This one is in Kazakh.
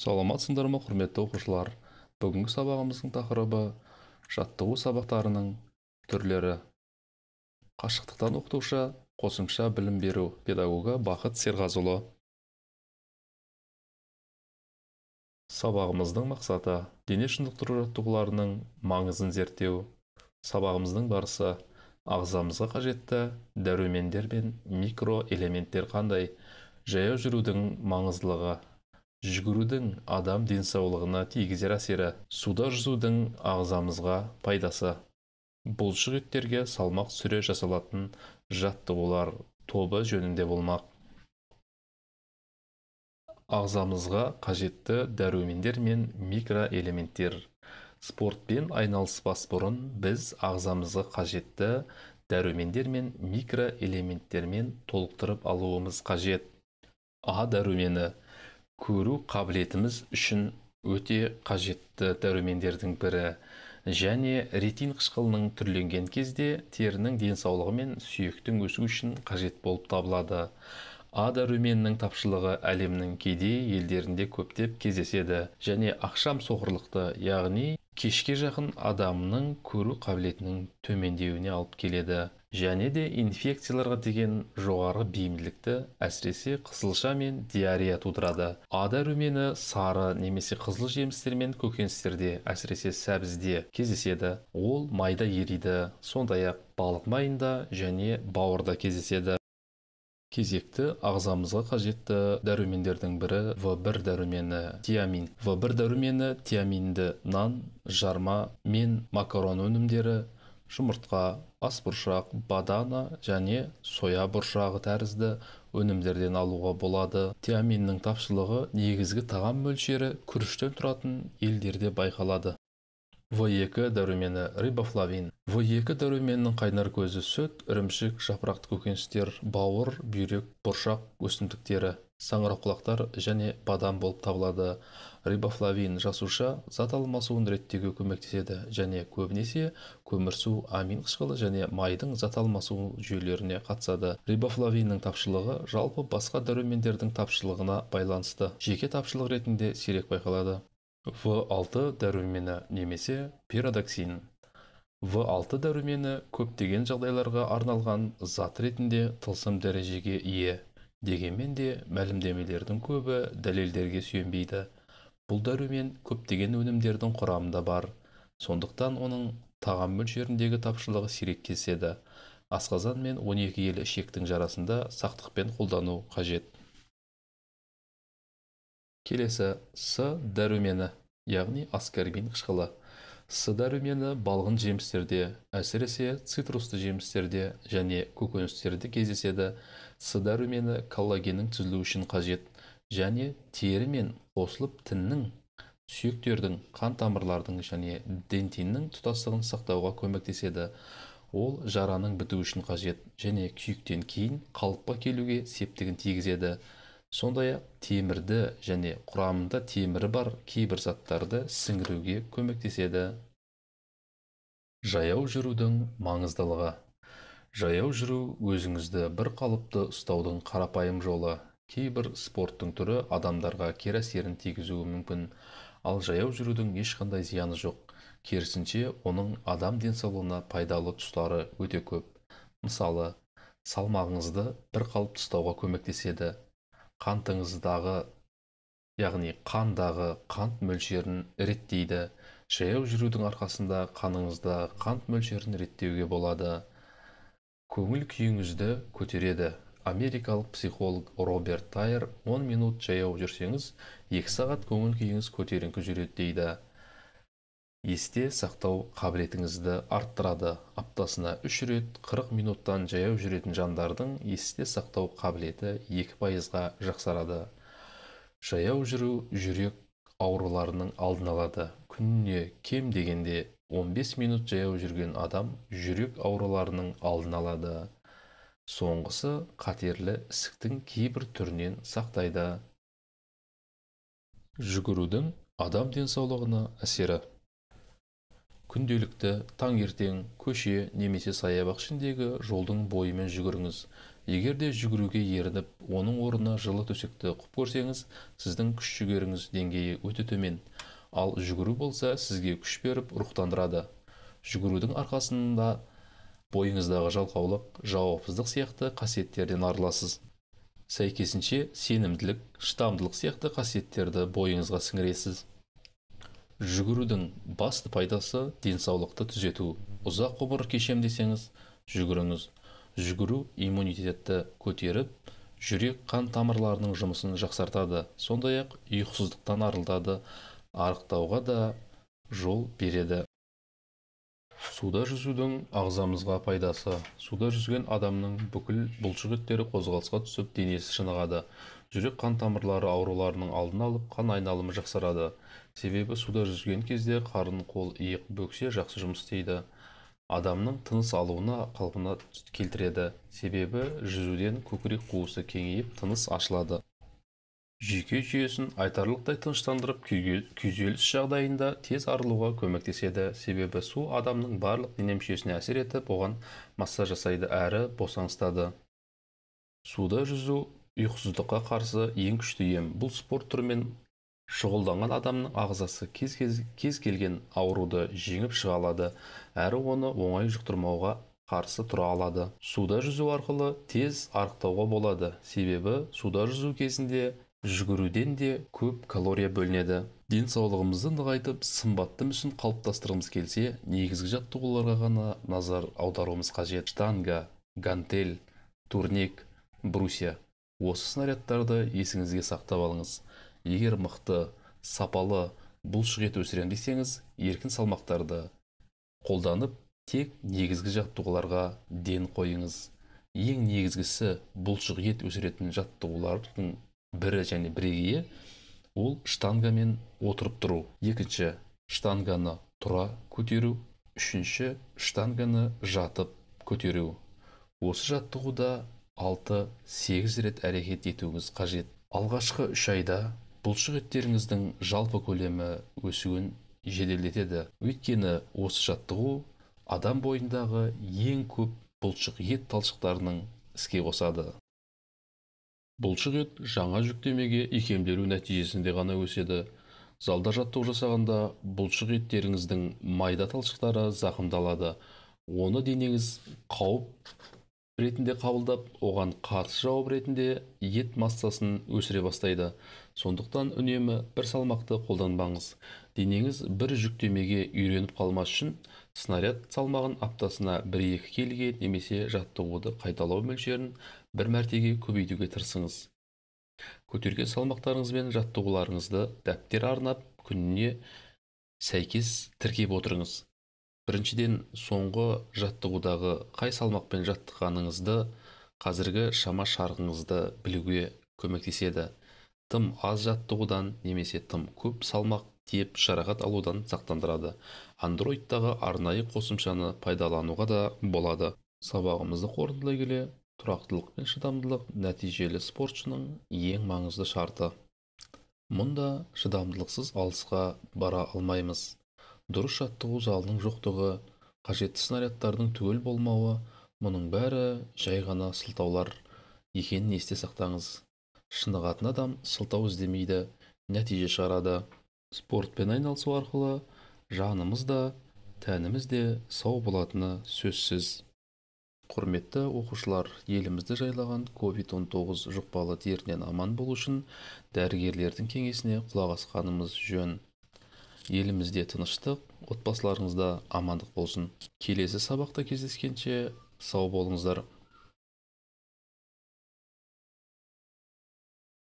Саламатсыңдар ма, құрметті оқушылар? Бүгінгі сабағымыздың тақырыбы жаттығу сабақтарының түрлері. Қашықтықтан оқытушы, қосымша білім беру педагогы Бақыт Серғазыұлы. Сабағымыздың мақсаты дене шынықтыру жаттығуларының маңызын зерттеу. Сабағымыздың барысы ағзамызға қажетті дәрумендер мен микроэлементтер қандай, жаяу жүрудің маңыздылығы, жүгірудің адам денсаулығына тигізер әсері, суда жүзудің ағзамызға пайдасы, бұлшық еттерге салмақ түсіре жасалатын жаттығулар тобы жөнінде болмақ. Ағзамызға қажетті дәрумендер мен микроэлементтер. Спортпен айналыспас бұрын біз ағзамызға қажетті дәрумендер мен микроэлементтермен толықтырып алуымыз қажет. А дәрумені көру қабілетіміз үшін өте қажетті дәрумендердің бірі, және ретин қышқылының түрленген кезде терінің денсаулығы мен сүйектің өсуі үшін қажет болып табылады. А дәруменінің тапшылығы әлемнің кедей елдерінде көптеп кездеседі және ақшам соқырлықты, яғни кешке жақын адамның көру қабілетінің төмендеуіне алып келеді, және де инфекцияларға деген жоғары бейімділікті, әсіресе қызылша мен диарея тудырады. А дәрумені сары немесе қызыл жемістер мен көкөністерде, әсіресе сәбізде кездеседі. Ол майда ериді, сондай-ақ балық майында және бауырда кездеседі. Кезекті ағзамызға қажетті дәрумендердің бірі В1 дәрумені тиамин. В1 дәрумені тиаминді нан, жарма мен макарон өнімдері, жұмыртқа, асбұршақ, бадана және соя бұршағы тәрізді өнімдерден алуға болады. Тиаминнің тапшылығы негізгі тағам мөлшері күріштен тұратын елдерде байқалады. В2 дәрумені рибофлавин. В2 дәруменінің қайнар көзі сүт, ірімшік, жапырақты көкөністер, бауыр, бүйрек, бұршақ өсімдіктері, саңырауқұлақтар және бадам болып табылады. Рибофлавин жасуша зат алмасуын реттеуге көмектеседі және көбінесе көмірсу, амин қышқылы және майдың зат алмасу жүйелеріне қатысады. Рибофлавиннің тапшылығы жалпы басқа дәрумендердің тапшылығына байланысты жеке тапшылық ретінде сирек байқалады. В6 дәрумені немесе пиродоксин. В6 дәрумені көптеген жағдайларға арналған зат ретінде тылсым дәрежеге ие. Дегенмен де мәлімдемелердің көбі дәлелдерге сүйенбейді. Бұл дәрумен көптеген өнімдердің құрамында бар, сондықтан оның тағам мөлшеріндегі тапшылығы сирек кездеседі. Асқазан мен 12 елі ішектің жарасында сақтықпен қолдану қажет. Келесі С дәрумені, яғни аскорбин қышқылы. С дәрумені балғын жемістерде, әсіресе цитрусты жемістерде және көкөністерде кездеседі. С дәрумені коллагеннің түзілуі үшін қажет және терімен қосылып тіннің, сүйектердің, қан тамырлардың және дентиннің тұтастығын сақтауға көмектеседі. Ол жараның бітуі үшін қажет және күйіктен кейін қалыпқа келуге септігін тигізеді. Сондай-ақ темірді және құрамында темірі бар кейбір заттарды сіңіруге көмектеседі. Жаяу жүрудің маңыздылығы. Жаяу жүру өзіңізді бір қалыпты ұстаудың қарапайым жолы. Кейбір спорттың түрі адамдарға кері әсерін тигізуі мүмкін, ал жаяу жүрудің ешқандай зияны жоқ. Керісінше, оның адам денсаулығына пайдалы тұстары өте көп. Мысалы, салмағыңызды бір қалыпты ұстауға көмектеседі. Қантыңыздағы, яғни қандағы қант мөлшерін реттейді. Жаяу жүрудің арқасында қаныңызда қант мөлшерін реттеуге болады. Көңіл күйіңізді көтереді. Америкалық психолог Роберт Тайер 10 минут жаяу жүрсеңіз, 2 сағат көңіл күйіңіз көтеріңкі жүреді дейді. Есте сақтау қабілетіңізді арттырады. Аптасына 3 рет 40 минуттан жаяу жүретін жандардың есте сақтау қабілеті 2%-ға жақсарады. Жаяу жүру жүрек ауруларының алдын алады. Күніне кем дегенде 15 минут жаяу жүрген адам жүрек ауруларының алдын алады. Соңғысы қатерлі ісіктің кейбір түрінен сақтайды. Жүгірудің адам денсаулығына әсері. Күнделікті таңертең көше немесе саябақ ішіндегі жолдың бойымен жүгіріңіз. Егер де жүгіруге ерініп, оның орнына жылы төсекті құп көрсеңіз, сіздің күш жігеріңіз деңгейі өте төмен. Ал жүгіру болса, сізге күш беріп, рухтандырады. Жүгірудің арқасында бойыңыздағы жалқаулық, жауапсыздық сияқты қасиеттерден арыласыз. Сәйкесінше, сенімділік, шыдамдылық сияқты қасиеттерді бойыңызға сіңіресіз. Жүгірудің басты пайдасы денсаулықты түзету. Ұзақ ғұмыр кешем десеңіз, жүгіріңіз. Жүгіру иммунитетті көтеріп, жүрек қан тамырларының жұмысын жақсартады. Сондай-ақ ұйқысыздықтан арылтады, арықтауға да жол береді. Суда жүзудің ағзамызға пайдасы. Суда жүзген адамның бүкіл бұлшық еттері қозғалысқа түсіп, денесі шынығады. Жүрек қан тамырлары ауруларының алдын алып, қан айналымы жақсарады. Себебі суда жүзген кезде қарын, қол, иық, бөксе жақсы жұмыс істейді. Адамның тыныс алуына қалпына келтіреді. Себебі жүзуден көкірек қуысы кеңейіп, тыныс ашылады. Жүйке жүйесін айтарлықтай тыныштандырып, күйзеліс жағдайында тез арылуға көмектеседі. Себебі су адамның барлық дене мүшесіне әсер етіп, оған массаж жасайды әрі босаңсытады. Суда жүзу ұйқысыздыққа қарсы ең күшті ем. Бұл спорт түрімен шұғылданған адамның ағзасы кез келген ауруды жеңіп шыға алады, әрі оны оңай жұқтырмауға қарсы тұра алады. Суда жүзу арқылы тез арықтауға болады. Себебі суда жүзу кезінде жүгіруден де көп калория бөлінеді. Денсаулығымызды нығайтып, сымбатты мүсін қалыптастырғымыз келсе, негізгі жаттығуларға ғана назар аударуымыз қажет. Штанга, гантель, турник, брусья. Осы снарядтарды есіңізге сақтап алыңыз. Егер мықты, сапалы бұлшық ет өсірем десеңіз, еркін салмақтарды қолданып, тек негізгі жаттығуларға ден қойыңыз. Ең негізгісі бұлшық ет өсіретін жаттығулардың бірі және бірегейі ол штангамен отырып тұру. Екінші, штанганы тұра көтеру. Үшінші, штанганы жатып көтеру. Осы жаттығуда 6-8 рет әрекет етуіңіз қажет. Алғашқы 3 айда бұлшық еттеріңіздің жалпы көлемі өсуін жеделдетеді. Өйткені осы жаттығу адам бойындағы ең көп бұлшық ет талшықтарының іске қосады. Бұлшық ет жаңа жүктемеге икемделу нәтижесінде ғана өседі. Залда жаттығу жасағанда бұлшық еттеріңіздің майда талшықтары зақымдалады. Оны денеңіз қауіп ретінде қабылдап, оған қарсы жауап ретінде ет массасын өсіре бастайды. Сондықтан үнемі бір салмақты қолданбаңыз. Денеңіз бір жүктемеге үйреніп қалмас үшін снаряд салмағын аптасына 1-2 келіге немесе жаттығуды қайталау мөлшерін бір мәртеге көбейтуге тырысыңыз. Көтерген салмақтарыңызбен жаттығуларыңызды дәптер арнап, күніне сәйкес тіркеп отырыңыз. Біріншіден, соңғы жаттығудағы қай салмақпен жаттыққаныңызды, қазіргі шама шарқыңызды білуге көмектеседі. Тым аз жаттығудан немесе тым көп салмақ тиеп жарақат алудан сақтандырады. Androidтағы арнайы қосымшаны пайдалануға да болады. Сабағымызды қорытындылай келе, тұрақтылық пен шыдамдылық нәтижелі спортшының ең маңызды шарты. Мұнда шыдамдылықсыз алысқа бара алмаймыз. Дұрыс жаттығу залының жоқтығы, қажетті снарядтардың түгел болмауы, мұның бәрі жай ғана сылтаулар екенін есте сақтаңыз. Шынығатын адам сылтау іздемейді, нәтиже шығарады. Спортпен айналысу арқылы жанымыз да, тәніміз де сау болатыны сөзсіз. Құрметті оқушылар, елімізді жайлаған COVID-19 жұқпалы дертінен аман болу үшін дәрігерлердің кеңесіне құлақ асқанымыз жөн. Елімізде тыныштық, отбасыларыңызда амандық болсын. Келесі сабақта кездескенше сау болыңыздар.